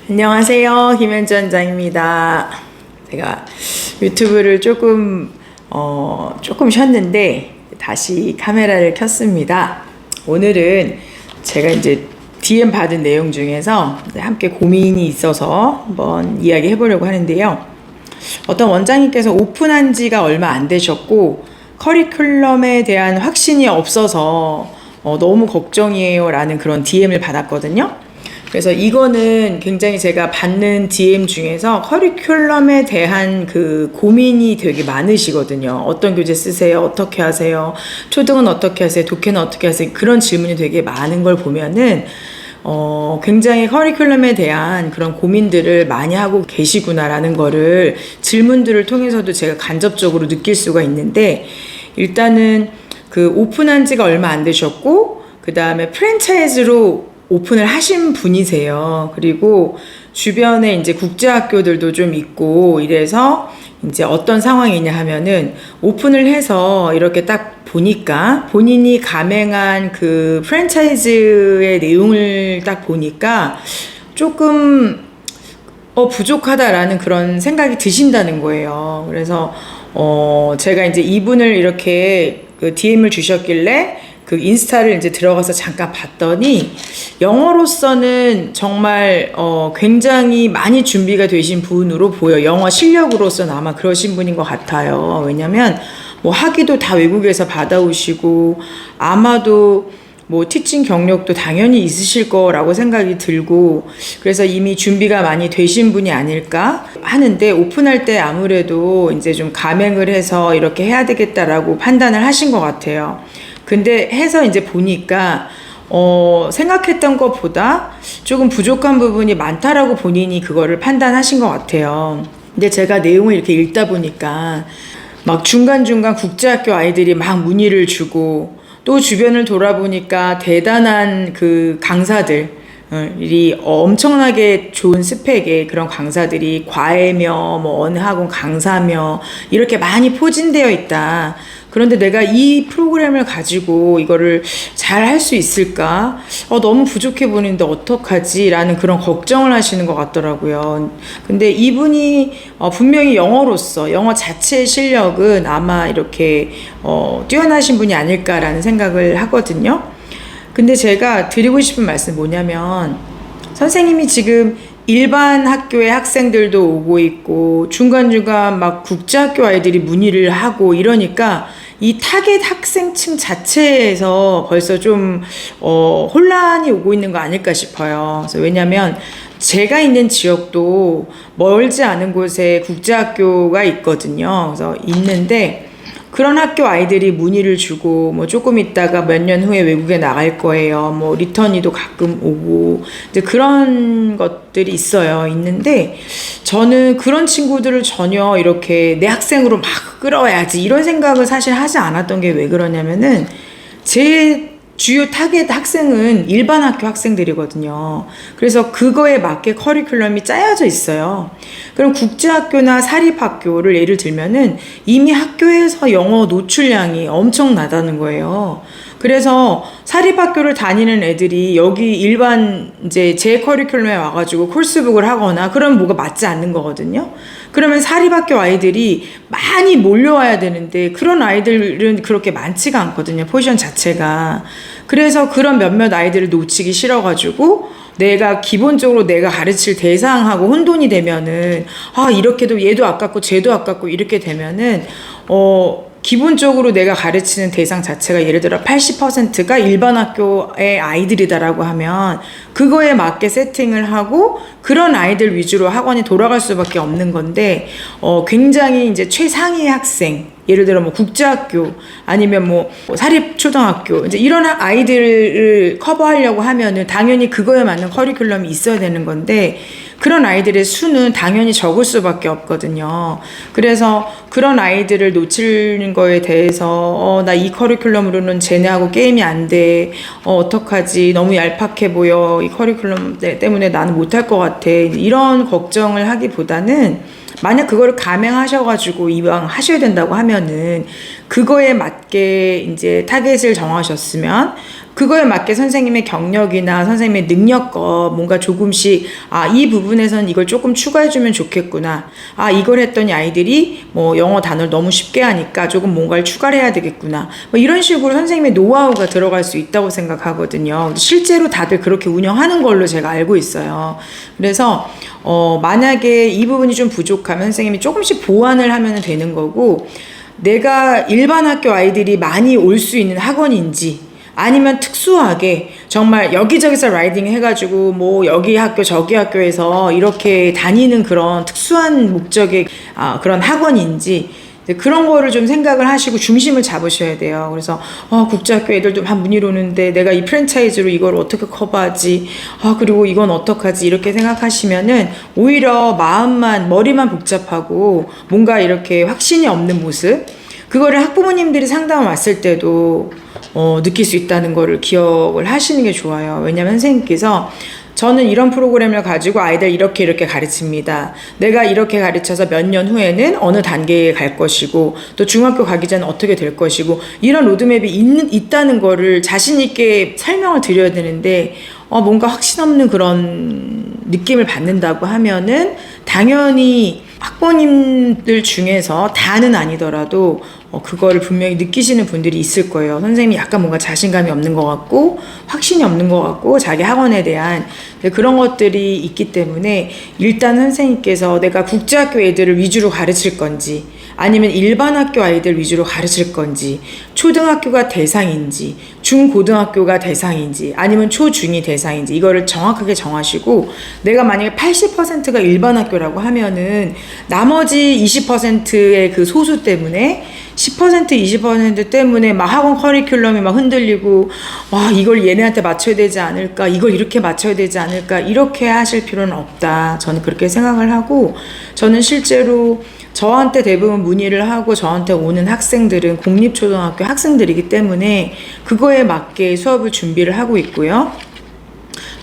안녕하세요. 김현주 원장입니다. 제가 유튜브를 조금 쉬었는데 다시 카메라를 켰습니다. 오늘은 제가 이제 DM 받은 내용 중에서 함께 고민이 있어서 한번 이야기해 보려고 하는데요. 어떤 원장님께서 오픈한 지가 얼마 안 되셨고 커리큘럼에 대한 확신이 없어서 너무 걱정이에요 라는 그런 DM을 받았거든요. 그래서 이거는 굉장히 제가 받는 DM 중에서 커리큘럼에 대한 그 고민이 되게 많으시거든요. 어떤 교재 쓰세요? 어떻게 하세요? 초등은 어떻게 하세요? 독해는 어떻게 하세요? 그런 질문이 되게 많은 걸 보면은 굉장히 커리큘럼에 대한 그런 고민들을 많이 하고 계시구나라는 거를 질문들을 통해서도 제가 간접적으로 느낄 수가 있는데, 일단은 그 오픈한 지가 얼마 안 되셨고 그 다음에 프랜차이즈로 오픈을 하신 분이세요. 그리고 주변에 이제 국제학교들도 좀 있고 이래서 이제 어떤 상황이냐 하면은 오픈을 해서 이렇게 딱 보니까 본인이 가맹한 그 프랜차이즈의 내용을 딱 보니까 조금 부족하다라는 그런 생각이 드신다는 거예요. 그래서 제가 이제 이분을 이렇게 그 DM을 주셨길래 그 인스타를 이제 들어가서 잠깐 봤더니 영어로서는 정말 굉장히 많이 준비가 되신 분으로 보여. 영어 실력으로서는 아마 그러신 분인 것 같아요. 왜냐면 뭐 학위도 다 외국에서 받아오시고 아마도 뭐 티칭 경력도 당연히 있으실 거라고 생각이 들고, 그래서 이미 준비가 많이 되신 분이 아닐까 하는데, 오픈할 때 아무래도 이제 좀 가맹을 해서 이렇게 해야 되겠다라고 판단을 하신 것 같아요. 근데 해서 이제 보니까 생각했던 것보다 조금 부족한 부분이 많다라고 본인이 그거를 판단하신 것 같아요. 근데 제가 내용을 이렇게 읽다 보니까 막 중간중간 국제학교 아이들이 막 문의를 주고, 또 주변을 돌아보니까 대단한 그 강사들이 엄청나게 좋은 스펙의 그런 강사들이 과외며 뭐 어느 학원 강사며 이렇게 많이 포진되어 있다. 그런데 내가 이 프로그램을 가지고 이거를 잘 할 수 있을까? 너무 부족해 보이는데 어떡하지? 라는 그런 걱정을 하시는 것 같더라고요. 근데 이분이 분명히 영어로서 영어 자체의 실력은 아마 이렇게 뛰어나신 분이 아닐까라는 생각을 하거든요. 근데 제가 드리고 싶은 말씀은 뭐냐면, 선생님이 지금 일반 학교의 학생들도 오고 있고 중간중간 막 국제학교 아이들이 문의를 하고 이러니까 이 타겟 학생층 자체에서 벌써 좀 혼란이 오고 있는 거 아닐까 싶어요. 그래서 왜냐면 제가 있는 지역도 멀지 않은 곳에 국제학교가 있거든요. 그래서 있는데 그런 학교 아이들이 문의를 주고 뭐 조금 있다가 몇 년 후에 외국에 나갈 거예요. 뭐 리턴이도 가끔 오고 이제 그런 것들이 있는데 저는 그런 친구들을 전혀 이렇게 내 학생으로 막 끌어와야지 이런 생각을 사실 하지 않았던 게 왜 그러냐면은 제 주요 타겟 학생은 일반 학교 학생들이거든요. 그래서 그거에 맞게 커리큘럼이 짜여져 있어요. 그럼 국제학교나 사립학교를 예를 들면은 이미 학교에서 영어 노출량이 엄청나다는 거예요. 그래서 사립학교를 다니는 애들이 여기 일반 이제 제 커리큘럼에 와가지고 코र्스북을 하거나 그러면 뭐가 맞지 않는 거거든요. 그러면 사립학교 아이들이 많이 몰려와야 되는데 그런 아이들은 그렇게 많지가 않거든요. 포지션 자체가. 그래서 그런 몇몇 아이들을 놓치기 싫어가지고 내가 기본적으로 내가 가르칠 대상하고 혼돈이 되면은 이렇게도 얘도 아깝고 쟤도 아깝고 이렇게 되면은 기본적으로 내가 가르치는 대상 자체가 예를 들어 80%가 일반 학교의 아이들이다라고 하면 그거에 맞게 세팅을 하고 그런 아이들 위주로 학원이 돌아갈 수밖에 없는 건데 굉장히 이제 최상위 학생, 예를 들어 뭐 국제학교 아니면 뭐 사립초등학교 이제 이런 아이들을 커버하려고 하면은 당연히 그거에 맞는 커리큘럼이 있어야 되는 건데 그런 아이들의 수는 당연히 적을 수밖에 없거든요. 그래서 그런 아이들을 놓치는 거에 대해서 나 이 커리큘럼으로는 쟤네하고 게임이 안 돼. 어떡하지? 너무 얄팍해 보여. 이 커리큘럼 때문에 나는 못할 것 같아. 이런 걱정을 하기보다는 만약 그거를 감행하셔가지고 이왕 하셔야 된다고 하면은 그거에 맞게 이제 타겟을 정하셨으면 그거에 맞게 선생님의 경력이나 선생님의 능력과 뭔가 조금씩 이 부분에선 이걸 조금 추가해주면 좋겠구나. 이걸 했더니 아이들이 뭐 영어 단어를 너무 쉽게 하니까 조금 뭔가를 추가를 해야 되겠구나. 뭐 이런 식으로 선생님의 노하우가 들어갈 수 있다고 생각하거든요. 실제로 다들 그렇게 운영하는 걸로 제가 알고 있어요. 그래서 만약에 이 부분이 좀 부족하면 선생님이 조금씩 보완을 하면 되는 거고, 내가 일반 학교 아이들이 많이 올 수 있는 학원인지 아니면 특수하게 정말 여기저기서 라이딩 해가지고 뭐 여기 학교 저기 학교에서 이렇게 다니는 그런 특수한 목적의 그런 학원인지 그런 거를 좀 생각을 하시고 중심을 잡으셔야 돼요. 그래서 국제학교 애들도 막 문의로 오는데 내가 이 프랜차이즈로 이걸 어떻게 커버하지, 그리고 이건 어떡하지, 이렇게 생각하시면은 오히려 머리만 복잡하고 뭔가 이렇게 확신이 없는 모습, 그거를 학부모님들이 상담을 왔을 때도 느낄 수 있다는 거를 기억을 하시는 게 좋아요. 왜냐면 선생님께서 저는 이런 프로그램을 가지고 아이들 이렇게 가르칩니다. 내가 이렇게 가르쳐서 몇 년 후에는 어느 단계에 갈 것이고 또 중학교 가기 전에 어떻게 될 것이고 이런 로드맵이 있다는 거를 자신 있게 설명을 드려야 되는데 뭔가 확신 없는 그런 느낌을 받는다고 하면은 당연히 학부모님들 중에서 다는 아니더라도 그거를 분명히 느끼시는 분들이 있을 거예요. 선생님이 약간 뭔가 자신감이 없는 것 같고 확신이 없는 것 같고 자기 학원에 대한 그런 것들이 있기 때문에 일단 선생님께서 내가 국제학교 애들을 위주로 가르칠 건지 아니면 일반 학교 아이들 위주로 가르칠 건지, 초등학교가 대상인지 중고등학교가 대상인지 아니면 초중이 대상인지 이거를 정확하게 정하시고, 내가 만약에 80%가 일반 학교라고 하면은 나머지 20%의 그 소수 때문에 10% 20% 때문에 막 학원 커리큘럼이 막 흔들리고 이걸 얘네한테 맞춰야 되지 않을까, 이걸 이렇게 맞춰야 되지 않을까, 이렇게 하실 필요는 없다. 저는 그렇게 생각을 하고, 저는 실제로 저한테 대부분 문의를 하고 저한테 오는 학생들은 공립초등학교 학생들이기 때문에 그거에 맞게 수업을 준비를 하고 있고요.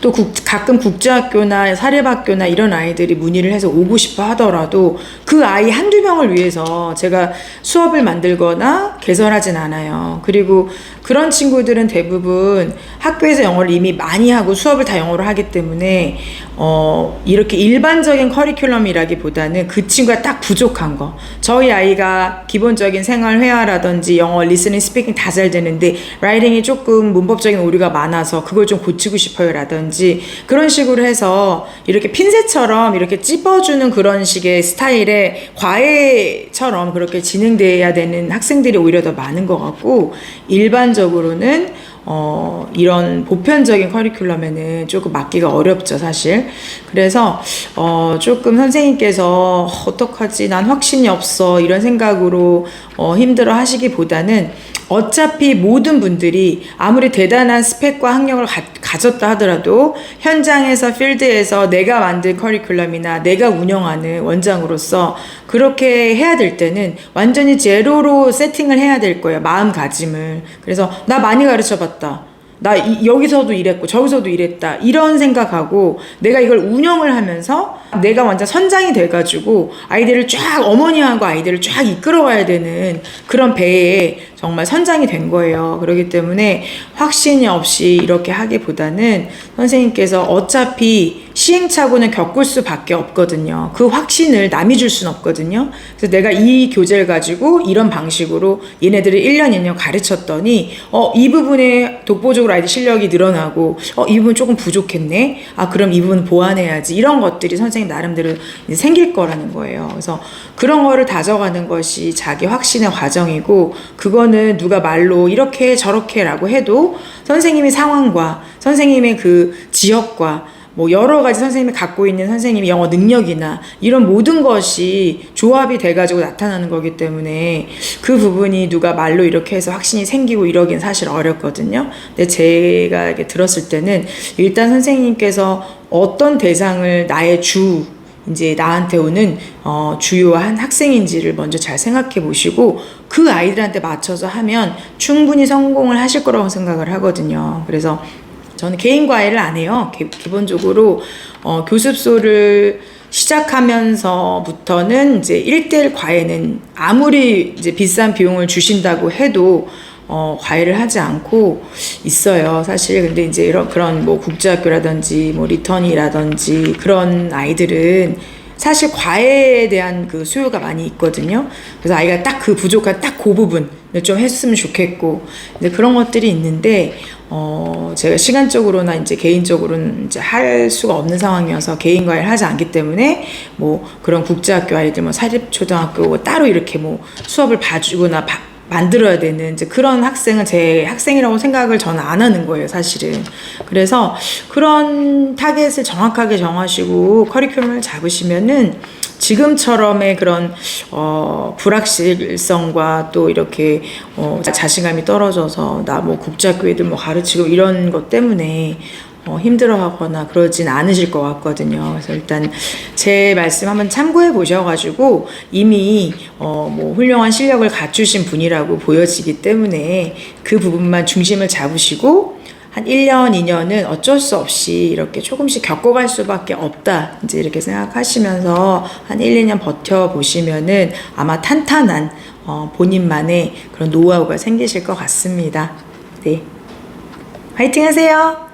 또 가끔 국제학교나 사립학교나 이런 아이들이 문의를 해서 오고 싶어 하더라도 그 아이 한두 명을 위해서 제가 수업을 만들거나 개설하진 않아요. 그리고 그런 친구들은 대부분 학교에서 영어를 이미 많이 하고 수업을 다 영어로 하기 때문에 이렇게 일반적인 커리큘럼이라기보다는 그 친구가 딱 부족한 거, 저희 아이가 기본적인 생활 회화라든지 영어 리스닝 스피킹 다 잘 되는데 라이팅이 조금 문법적인 오류가 많아서 그걸 좀 고치고 싶어요 라든지, 그런 식으로 해서 이렇게 핀셋처럼 이렇게 찝어주는 그런 식의 스타일의 과외처럼 그렇게 진행돼야 되는 학생들이 오히려 더 많은 것 같고, 일반적으로는 이런 보편적인 커리큘럼에는 조금 맞기가 어렵죠, 사실. 그래서 조금 선생님께서 어떡하지, 난 확신이 없어, 이런 생각으로 힘들어 하시기보다는 어차피 모든 분들이 아무리 대단한 스펙과 학력을 가졌다 하더라도 현장에서 필드에서 내가 만든 커리큘럼이나 내가 운영하는 원장으로서 그렇게 해야 될 때는 완전히 제로로 세팅을 해야 될 거예요, 마음가짐을. 그래서 나 많이 가르쳐봤다, 나 여기서도 이랬고 저기서도 이랬다, 이런 생각하고 내가 이걸 운영을 하면서 내가 완전 선장이 돼가지고 아이들을 쫙, 어머니하고 아이들을 쫙 이끌어가야 되는 그런 배에 정말 선장이 된 거예요. 그렇기 때문에 확신이 없이 이렇게 하기보다는 선생님께서 어차피 시행착오는 겪을 수밖에 없거든요. 그 확신을 남이 줄 수는 없거든요. 그래서 내가 이 교재를 가지고 이런 방식으로 얘네들을 1년 2년 가르쳤더니 이 부분에 독보적으로 아이들 실력이 늘어나고 이 부분 조금 부족했네, 그럼 이 부분 보완해야지, 이런 것들이 선생님 나름대로 이제 생길 거라는 거예요. 그래서 그런 거를 다져가는 것이 자기 확신의 과정이고, 그거는 누가 말로 이렇게 저렇게 라고 해도 선생님의 상황과 선생님의 그 지역과 뭐 여러 가지 선생님이 갖고 있는 선생님의 영어 능력이나 이런 모든 것이 조합이 돼가지고 나타나는 거기 때문에 그 부분이 누가 말로 이렇게 해서 확신이 생기고 이러긴 사실 어렵거든요. 근데 제가 이렇게 들었을 때는 일단 선생님께서 어떤 대상을 이제 나한테 오는 주요한 학생인지를 먼저 잘 생각해 보시고 그 아이들한테 맞춰서 하면 충분히 성공을 하실 거라고 생각을 하거든요. 그래서 저는 개인 과외를 안 해요. 기본적으로 교습소를 시작하면서부터는 이제 1:1 과외는 아무리 이제 비싼 비용을 주신다고 해도 과외를 하지 않고 있어요. 사실 근데 이제 이런 그런 뭐 국제학교라든지 뭐 리턴이라든지 그런 아이들은 사실 과외에 대한 그 수요가 많이 있거든요. 그래서 아이가 딱 그 부족한 딱 그 부분을 좀 했으면 좋겠고 이제 그런 것들이 있는데 제가 시간적으로나 이제 개인적으로는 이제 할 수가 없는 상황이어서 개인 과외를 하지 않기 때문에 뭐 그런 국제학교 아이들 뭐 사립초등학교 따로 이렇게 뭐 수업을 봐주거나 만들어야 되는 이제 그런 학생은 제 학생이라고 생각을 저는 안 하는 거예요, 사실은. 그래서 그런 타겟을 정확하게 정하시고 커리큘럼을 잡으시면은 지금처럼의 그런 불확실성과 또 이렇게 자신감이 떨어져서 나 뭐 국제학교 애들 뭐 가르치고 이런 것 때문에 힘들어하거나 그러진 않으실 것 같거든요. 그래서 일단 제 말씀 한번 참고해 보셔가지고 이미 뭐 훌륭한 실력을 갖추신 분이라고 보여지기 때문에 그 부분만 중심을 잡으시고 한 1년, 2년은 어쩔 수 없이 이렇게 조금씩 겪어갈 수밖에 없다. 이제 이렇게 생각하시면서 한 1, 2년 버텨보시면은 아마 탄탄한 본인만의 그런 노하우가 생기실 것 같습니다. 네. 화이팅 하세요!